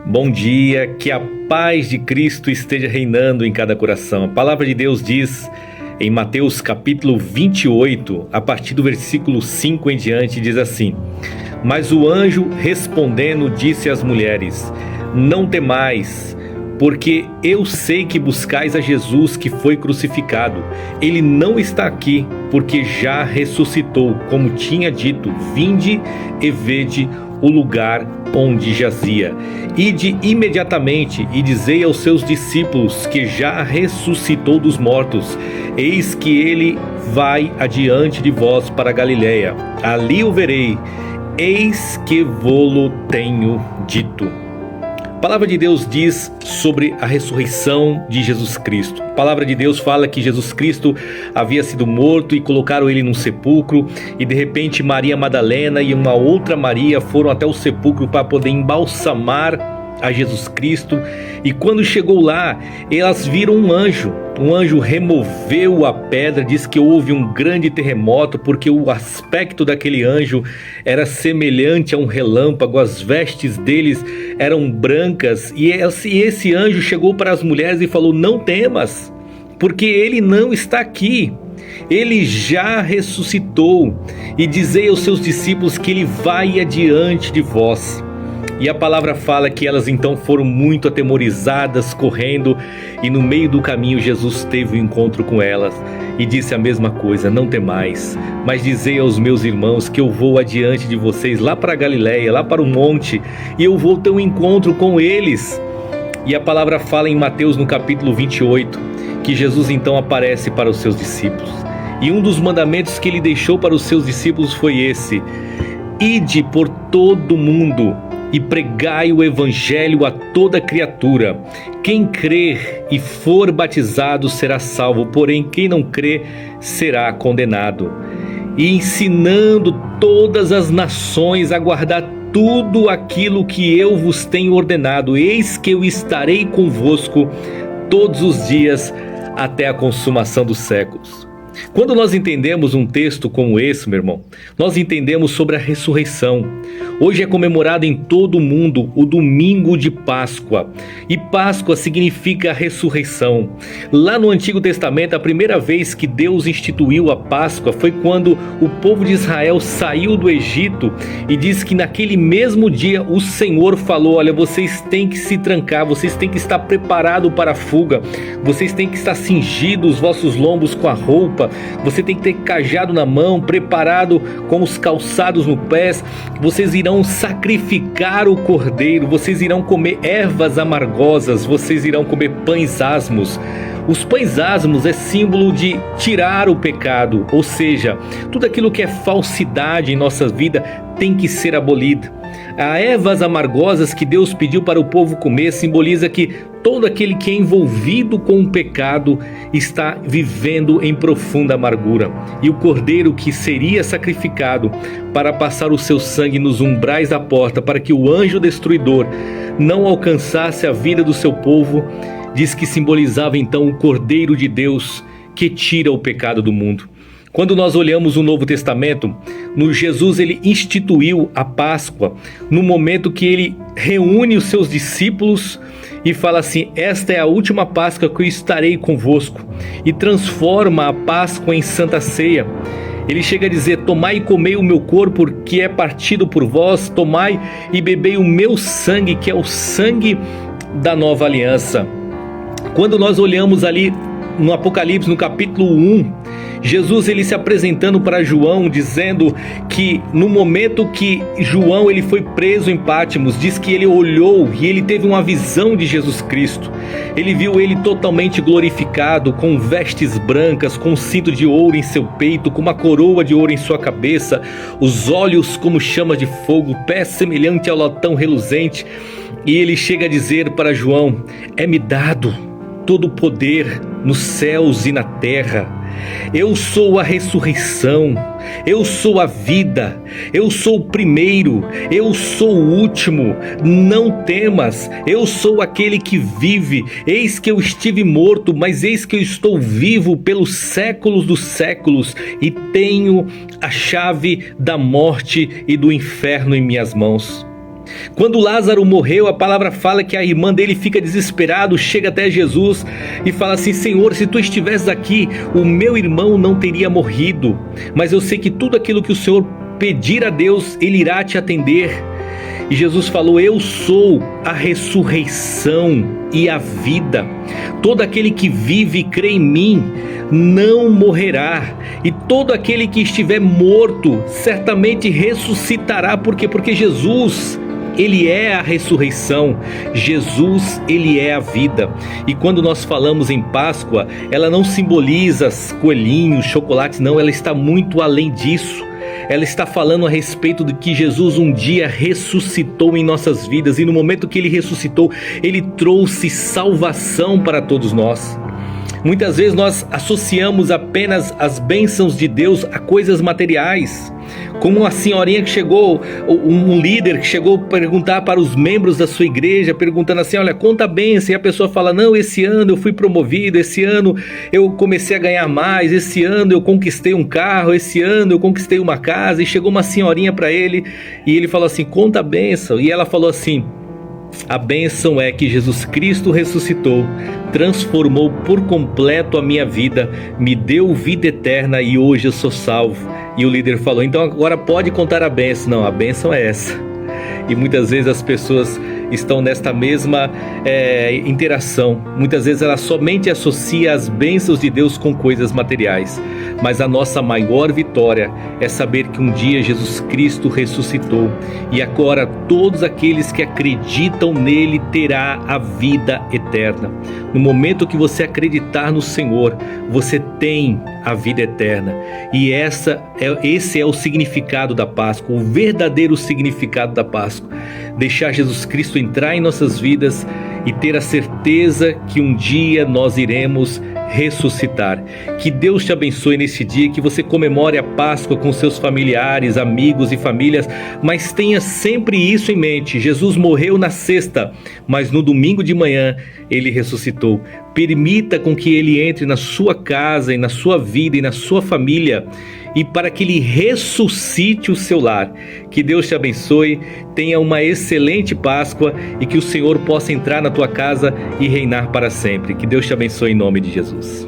Bom dia, que a paz de Cristo esteja reinando em cada coração. A palavra de Deus diz em Mateus capítulo 28, a partir do versículo 5 em diante, diz assim: Mas o anjo respondendo disse às mulheres: Não temais, porque eu sei que buscais a Jesus que foi crucificado. Ele não está aqui, porque já ressuscitou, como tinha dito. Vinde e vede o lugar onde jazia. Ide imediatamente e dizei aos seus discípulos que já ressuscitou dos mortos. Eis que ele vai adiante de vós para a Galiléia. Ali o verei. Eis que vô-lo tenho dito. A palavra de Deus diz sobre a ressurreição de Jesus Cristo. A palavra de Deus fala que Jesus Cristo havia sido morto e colocaram ele num sepulcro, e de repente Maria Madalena e uma outra Maria foram até o sepulcro para poder embalsamar a Jesus Cristo. E quando chegou lá, elas viram um anjo removeu a pedra. Diz que houve um grande terremoto, porque o aspecto daquele anjo era semelhante a um relâmpago, as vestes deles eram brancas, e esse anjo chegou para as mulheres e falou: não temas, porque ele não está aqui, ele já ressuscitou, e dizei aos seus discípulos que ele vai adiante de vós. E a palavra fala que elas então foram muito atemorizadas, correndo, e no meio do caminho Jesus teve um encontro com elas e disse a mesma coisa: não temais, mas dizei aos meus irmãos que eu vou adiante de vocês lá para a Galiléia, lá para o monte, e eu vou ter um encontro com eles. E a palavra fala em Mateus no capítulo 28, que Jesus então aparece para os seus discípulos, e um dos mandamentos que ele deixou para os seus discípulos foi esse: ide por todo o mundo e pregai o evangelho a toda criatura. Quem crer e for batizado será salvo, porém quem não crer será condenado. E ensinando todas as nações a guardar tudo aquilo que eu vos tenho ordenado. Eis que eu estarei convosco todos os dias até a consumação dos séculos. Quando nós entendemos um texto como esse, meu irmão, nós entendemos sobre a ressurreição. Hoje é comemorado em todo o mundo o domingo de Páscoa. E Páscoa significa ressurreição. Lá no Antigo Testamento, a primeira vez que Deus instituiu a Páscoa foi quando o povo de Israel saiu do Egito, e diz que naquele mesmo dia o Senhor falou: olha, vocês têm que se trancar, vocês têm que estar preparados para a fuga, vocês têm que estar cingidos os vossos lombos com a roupa, você tem que ter cajado na mão, preparado com os calçados no pés. Vocês irão sacrificar o cordeiro, vocês irão comer ervas amargosas, vocês irão comer pães asmos. Os pães asmos é símbolo de tirar o pecado, ou seja, tudo aquilo que é falsidade em nossa vida tem que ser abolido. As ervas amargosas que Deus pediu para o povo comer simboliza que todo aquele que é envolvido com o pecado está vivendo em profunda amargura. E o cordeiro que seria sacrificado para passar o seu sangue nos umbrais da porta, para que o anjo destruidor não alcançasse a vida do seu povo, diz que simbolizava então o Cordeiro de Deus que tira o pecado do mundo. Quando nós olhamos o Novo Testamento, no Jesus ele instituiu a Páscoa no momento que ele reúne os seus discípulos e fala assim: esta é a última Páscoa que eu estarei convosco, e transforma a Páscoa em Santa Ceia. Ele chega a dizer: tomai e comei o meu corpo que é partido por vós, tomai e bebei o meu sangue, que é o sangue da nova aliança. Quando nós olhamos ali no Apocalipse, no capítulo 1, Jesus ele se apresentando para João, dizendo que no momento que João ele foi preso em Pátimos, diz que ele olhou e ele teve uma visão de Jesus Cristo. Ele viu ele totalmente glorificado, com vestes brancas, com um cinto de ouro em seu peito, com uma coroa de ouro em sua cabeça, os olhos como chamas de fogo, pé semelhante ao latão reluzente. E ele chega a dizer para João: é-me dado todo o poder nos céus e na terra. Eu sou a ressurreição, eu sou a vida, eu sou o primeiro, eu sou o último. Não temas, eu sou aquele que vive. Eis que eu estive morto, mas eis que eu estou vivo pelos séculos dos séculos, e tenho a chave da morte e do inferno em minhas mãos. Quando Lázaro morreu, a palavra fala que a irmã dele fica desesperada, chega até Jesus e fala assim: Senhor, se tu estivesses aqui, o meu irmão não teria morrido, mas eu sei que tudo aquilo que o Senhor pedir a Deus, Ele irá te atender. E Jesus falou: eu sou a ressurreição e a vida. Todo aquele que vive e crê em mim não morrerá, e todo aquele que estiver morto certamente ressuscitará. Por quê? Porque Jesus, Ele é a ressurreição, Jesus, Ele é a vida. E quando nós falamos em Páscoa, ela não simboliza coelhinhos, chocolates, não, ela está muito além disso. Ela está falando a respeito de que Jesus um dia ressuscitou em nossas vidas, e no momento que Ele ressuscitou, Ele trouxe salvação para todos nós. Muitas vezes nós associamos apenas as bênçãos de Deus a coisas materiais, como uma senhorinha que chegou, um líder que chegou a perguntar para os membros da sua igreja, perguntando assim: olha, conta a bênção, e a pessoa fala: não, esse ano eu fui promovido, esse ano eu comecei a ganhar mais, esse ano eu conquistei um carro, esse ano eu conquistei uma casa. E chegou uma senhorinha para ele, e ele falou assim: conta a bênção, e ela falou assim: a bênção é que Jesus Cristo ressuscitou, transformou por completo a minha vida, me deu vida eterna e hoje eu sou salvo. E o líder falou: então agora pode contar a bênção. Não, a bênção é essa. E muitas vezes as pessoas estão nesta mesma interação. Muitas vezes ela somente associa as bênçãos de Deus com coisas materiais. Mas a nossa maior vitória é saber que um dia Jesus Cristo ressuscitou, e agora todos aqueles que acreditam nele terá a vida eterna. No momento que você acreditar no Senhor, você tem a vida eterna. E esse é o significado da Páscoa, o verdadeiro significado da Páscoa. Deixar Jesus Cristo entrar em nossas vidas e ter a certeza que um dia nós iremos ressuscitar. Que Deus te abençoe nesse dia, que você comemore a Páscoa com seus familiares, amigos e famílias, mas tenha sempre isso em mente: Jesus morreu na sexta, mas no domingo de manhã Ele ressuscitou. Permita com que Ele entre na sua casa e na sua vida e na sua família, e para que Ele ressuscite o seu lar. Que Deus te abençoe, tenha uma excelente Páscoa e que o Senhor possa entrar na tua casa e reinar para sempre. Que Deus te abençoe em nome de Jesus.